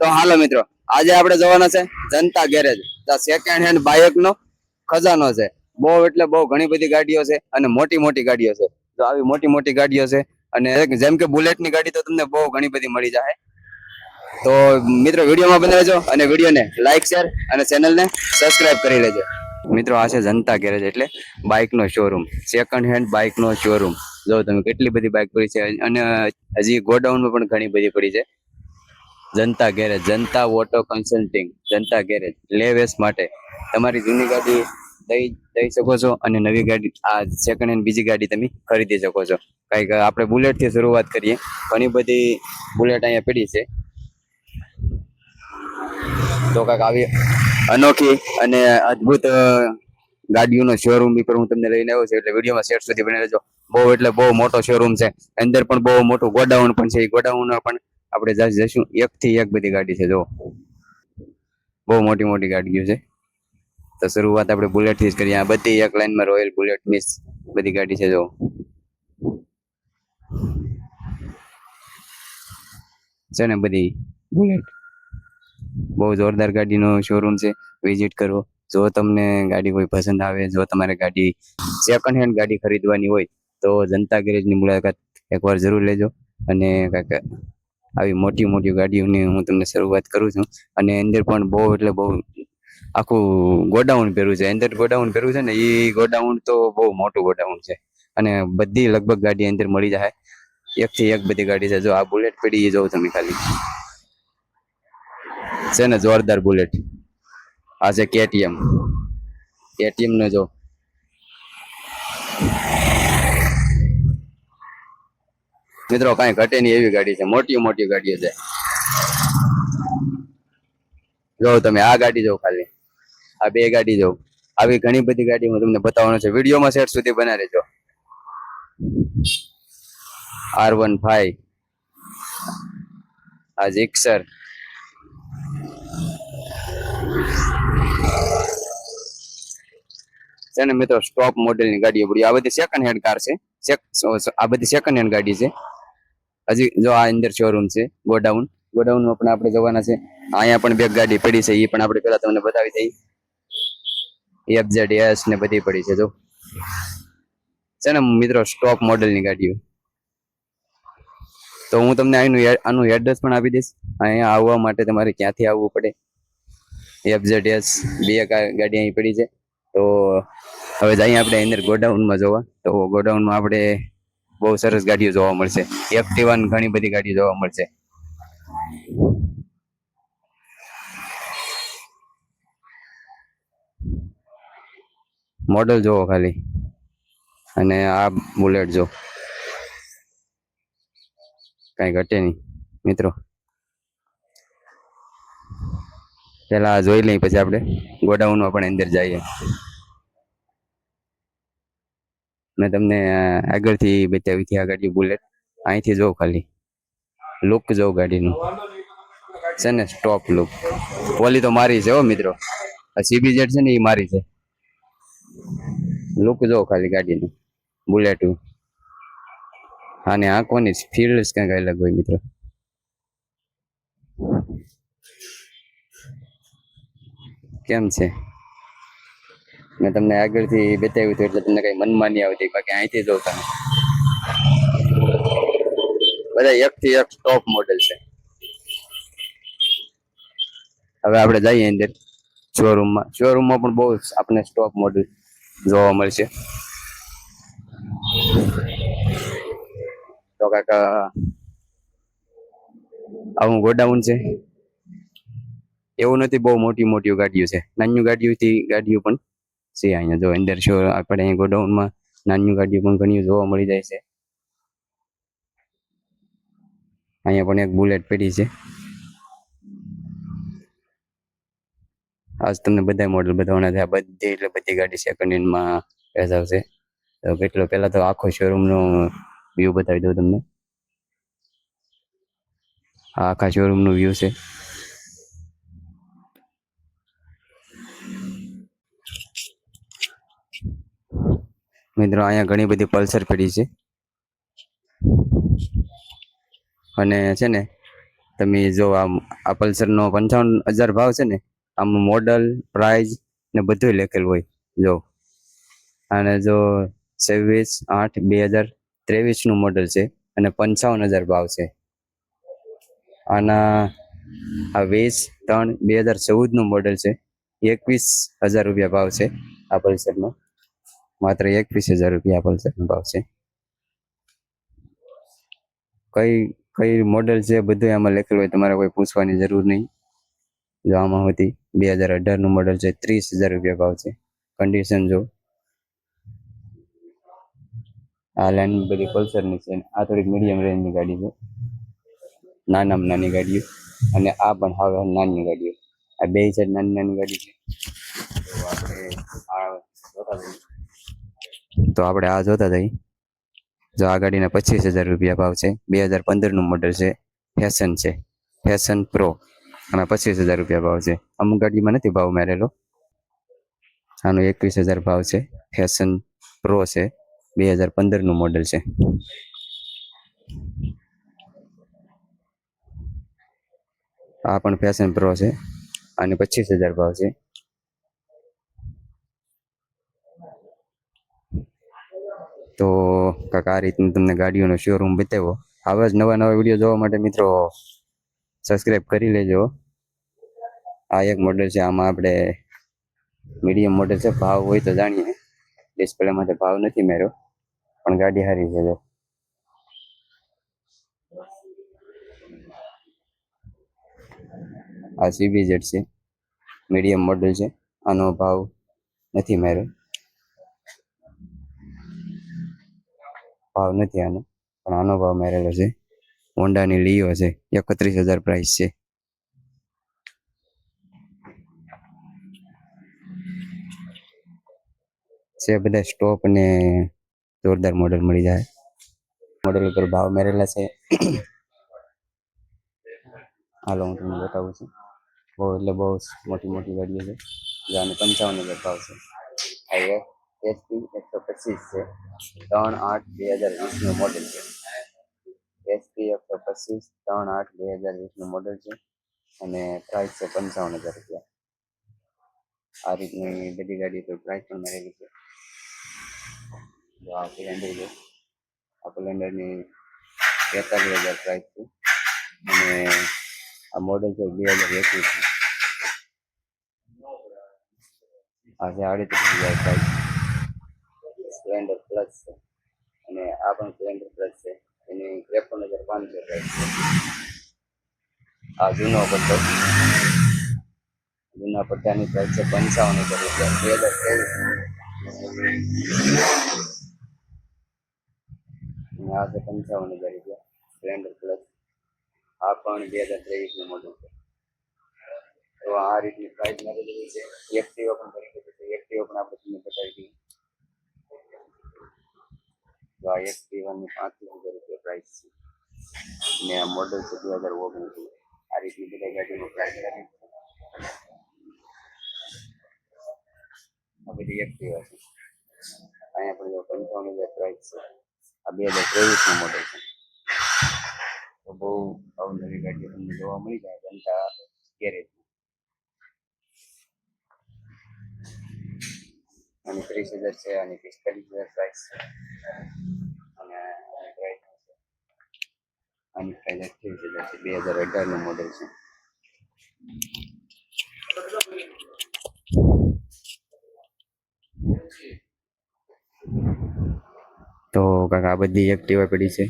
તો હાલો મિત્રો, આજે આપણે જવાના છે જનતા ગેરેજ. સેકન્ડ હેન્ડ બાઇક નો ખજાનો છે. બહુ એટલે બહુ ઘણી બધી ગાડીઓ છે અને મોટી મોટી ગાડીઓ છે. તો આવી મોટી મોટી ગાડીઓ છે અને જેમ કે બુલેટ ની ગાડી તો તમને બહુ ઘણી બધી મળી જાય. તો મિત્રો વિડીયોમાં બને રહેજો અને વિડીયોને લાઈક શેર અને ચેનલને સબસ્ક્રાઇબ કરી લેજો. મિત્રો આ છે જનતા ગેરેજ એટલે બાઇક નો શોરૂમ, સેકન્ડ હેન્ડ બાઇક નો શોરૂમ. જો તમે કેટલી બધી બાઇક પડી છે અને હજી ગોડાઉનમાં પણ ઘણી બધી પડી છે. જનતા ગેરેજ, જનતા ઓટો કન્સલ્ટિંગ, જનતા ગેરેજ લે વેચ માટે તમારી જૂની ગાડી દઈ શકો છો અને નવી ગાડી આ સેકન્ડ હેન્ડ બીજી ગાડી તમે ખરીદી શકો છો. કઈક આપણે બુલેટ થી શરૂઆત કરીએ. ઘણી બધી બુલેટ અહીંયા પડી છે. તો કાંઈક આવી અનોખી અને અદ્ભુત ગાડીઓનો શોરૂમ બી પર હું તમને લઈને આવ્યો છું, એટલે વિડીયોમાં શેર સુધી બની રહેજો. બહુ એટલે બહુ મોટો શોરૂમ છે. અંદર પણ બહુ મોટું ગોડાઉન પણ છે. એ ગોડાઉન પણ આપણે જઈશું. એક થી એક બધી ગાડી છે. જો બહુ મોટી મોટી ગાડીઓ છે. તો શરૂઆત આપણે બુલેટ થી જ કરીએ. આ બધી એક લાઈનમાં રોયલ બુલેટ ની બધી ગાડી છે. જો છે ને બધી બુલેટ. બહુ જોરદાર ગાડીનો શોરૂમ છે. વિઝિટ કરો. જો તમને ગાડી કોઈ પસંદ આવે, જો તમારે ગાડી સેકન્ડ હેન્ડ ગાડી ખરીદવાની હોય તો જનતા ગેરેજની મુલાકાત એકવાર જરૂર લેજો. અને કાંઈક આવી મોટી મોટી ગાડીઓની હું તમને શરૂઆત કરું છું. અને અંદર પણ બહુ એટલે બહુ આખું ગોડાઉન ભર્યું છે. અંદર ગોડાઉન ભર્યું છે ને, એ ગોડાઉન તો બહુ મોટું ગોડાઉન છે. અને બધી લગભગ ગાડી અંદર મળી જાય. એક થી એક બધી ગાડી છે. જો આ બુલેટ પડી એ જોઉં તમે ખાલી છે ને જોરદાર બુલેટ. આ છે કેટીએમ. કેટીએમ ને જો મિત્રો કાંઈ ઘટે નહીં એવી ગાડી છે. મોટી મોટી ગાડીઓ છે. જો તમે આ ગાડી જો ખાલી, આ બે ગાડી જો. આવી ઘણી બધી ગાડી હું તમને બતાવવાનો છે. વિડીયોમાં શેર સુધી બના રહેજો. R15, આ જીક્સર, છે ને મિત્રો સ્ટોપ મોડેલની ગાડીઓ પડી. આ બધી સેકન્ડ હેન્ડ કાર છે. આ બધી સેકન્ડ હેન્ડ ગાડી છે. હજી જો આ અંદર શોરૂમ છે. ગોડાઉન, ગોડાઉનમાં પણ આપણે જવાના છે. અહીંયા પણ બે ગાડી પડી છે. એ પણ આપણે પેલા તમને બતાવી દઈએ. FZS ને બધી પડી છે. જો છે ને મિત્રો સ્ટોપ મોડેલની ગાડીઓ. તો હું તમને આનું એડ્રેસ પણ આપી દઈશ. અહીંયા આવવા માટે તમારે ક્યાંથી આવવું પડે. FZS બે ગાડી અહીં પડી છે. તો હવે જઈએ આપણે અંદર ગોડાઉનમાં જોવા. તો ગોડાઉનમાં આપણે બહુ સરસ ગાડીઓ જોવા મળશે. એક્ટિવા ઘણી બધી ગાડીઓ જોવા મળશે. મોડલ જોવો ખાલી. અને આ બુલેટ જો, કઈ ઘટે નહીં મિત્રો. પેલા જોઈ લઈ, પછી આપણે ગોડાઉનમાં પણ અંદર જઈએ. મેં તમને આગળથી બતાવી હતી આ ગાડી બુલેટ. અહીંથી જો ખાલી લુક જો ગાડીનું, છે ને સ્ટોપ લુક. ઓલી તો મારી છે હો મિત્રો. આ CBZ છે ને એ મારી છે. લુક જો ખાલી ગાડીનું બુલેટ. અને આંખોની ફીલ્ડ કંઈક અલગ હોય મિત્રો. કેમ છે, મેં તમને આગળથી બતાવ્યું હતું એટલે તમને કઈ મનમાં નહીં આવતી. બાકી અહીંથી જો તમે બધા એક થી એક ટોપ મોડેલ છે. હવે આપણે જઈએ અંદર શોરૂમમાં. શોરૂમમાં પણ બહુ આપણે સ્ટોક મોડેલ જોવા મળશે. તો કાકા આવું ગોડાઉન છે. એવું નથી બહુ મોટી મોટી ગાડીઓ છે. નાની ગાડીઓથી ગાડીઓ પણ છે અહીંયા. જો અંદર શો આપણે અહીં ગોડાઉનમાં નાની ગાડીઓ પણ ઘણી જોવા મળી જાય છે. અહીંયા પણ એક બુલેટ પડી છે. આજ તમને બધા મોડલ બતાવવાના છે. આ બધી એટલે બધી ગાડી સેકન્ડ હેન્ડમાં વેચાવશે. તો કેટલો પહેલા તો આખો શોરૂમનો વ્યૂ બતાવી દઉં તમને. આ આખા શોરૂમનો વ્યૂ છે. મિત્રો અહીંયા ઘણી બધી પલ્સર પડી છે. અને છે ને તમે જો આ પલ્સરનો 55,000 ભાવ છે ને, આમાં મોડલ પ્રાઇઝ ને બધું લખેલું હોય. જો અને જો 26/8/2023 નું મોડલ છે અને 55,000 ભાવ છે. આના આ 20/3/2014 નું મોડલ છે. 21,000 રૂપિયા ભાવ છે આ પલ્સરનો. માત્ર 21,000 રૂપિયા પલ્સરનો ભાવ છે. કઈ કઈ મોડલ છે બધું આમાં લખેલું હોય, તમારે કોઈ પૂછવાની જરૂર નહીં. જો આમાં હતી 2018 નું મોડલ છે, 30,000 રૂપિયા ભાવ છે. કન્ડિશન જો આ લાઈન બધી પલ્સરની છે. આ થોડીક મીડિયમ રેન્જની ગાડી છે, નાનામાં નાની ગાડીઓ. અને આ પણ હવે નાની ગાડીઓ. આ બે છે નાની નાની ગાડી છે. તો આપણે આ જોતા જઈએ. જો આ ગાડીના 25,000 રૂપિયા ભાવ છે. 2015 નું મોડલ છે. ફેશન છે, ફેશન પ્રો. આમાં 25,000 રૂપિયા ભાવ છે. અમુક ગાડીમાં નથી ભાવ મારેલો. આનો 21,000 ભાવ છે. ફેશન પ્રો છે, 2015 નું મોડલ છે. આ પણ ફેશન પ્રો છે, આને 25,000 ભાવ છે. તો કાંઈક આ રીતનું તમને ગાડીઓનો શોરૂમ બતાવ્યો. આવા જ નવા નવા વિડીયો જોવા માટે મિત્રો સબસ્ક્રાઈબ કરી લેજો. આ એક મોડેલ છે, આમાં આપણે મીડિયમ મોડેલ છે. ભાવ હોય તો જાણીએ. ડિસ્પ્લેમાં તો ભાવ નથી મેળ્યો, પણ ગાડી સારી છે. જો આ CBZ છે, મીડિયમ મોડેલ છે. આનો ભાવ નથી મેળ્યો, ભાવ નથી આનો, પણ આનો ભાવ મેળેલો છે. હોન્ડાની લિયો છે, 31,000 પ્રાઇસ છે. બધા સ્ટોપ અને જોરદાર મોડેલ મળી જાય. મોડેલ ઉપર ભાવ મેળેલા છે. હાલો હું તમને બતાવું છું. બહુ એટલે બહુ મોટી મોટી ગાડીઓ છે. આને 55,000 ભાવ છે. આ SP 125 છે, 3/8/2020 નું મોડેલ છે. SP 125 3/8/2020 નું મોડેલ છે અને પ્રાઇસ છે 55,000 રૂપિયા. આ રીતની બધી ગાડી પર પ્રાઇસ પણ મળેલી છે. આ સ્પ્લેન્ડર છે, આ સ્પ્લેન્ડરની 43,000 પ્રાઇસ છે અને આ મોડેલ છે 2021. આ છે 38,000 પ્રાઇસ. સ્પ્લેન્ડર પ્લસ છે અને આ પણ સ્પ્લેન્ડર પ્લસ છે. એની 53,500 પ્રાઇસ છે. આ જૂનો પટ્ટો, જૂના પટ્ટાની પ્રાઇસ છે 55,000 રૂપિયા. 2023 આ છે 55,000 રૂપિયા સ્પ્લેન્ડર પ્લસ. આ પણ 2023 નું મોડલ છે. તો આ રીતની પ્રાઇસ મળેલી છે. એક્ટિવા પણ ઘણી બધી છે. એક્ટિવા પણ આપણે તમને બતાવી દઈએ. તો આ એક્ટિવાની 35,000 રૂપિયા પ્રાઇસ છે ને આ મોડલ છે 2019. આ રીતની બધી ગાડીનો પ્રાઇસ કરી છે. આ બધી એક્ટિવા છે. અહીંયા પણ 55,000 પ્રાઇસ છે. આ 2023 નું મોડલ છે. તો બહુ અવનવી ગાડીઓ તમને જોવા મળી જાય જનતા ગેરેજ. આની 30,000 છે, આની 45,000 પ્રાઇસ છે અને આની પ્રાઇસ છે, આની પ્રાઇસ 28,000 છે. 2018 નું મોડેલ છે. તો કાકા આ બધી એક્ટિવા પડી છે.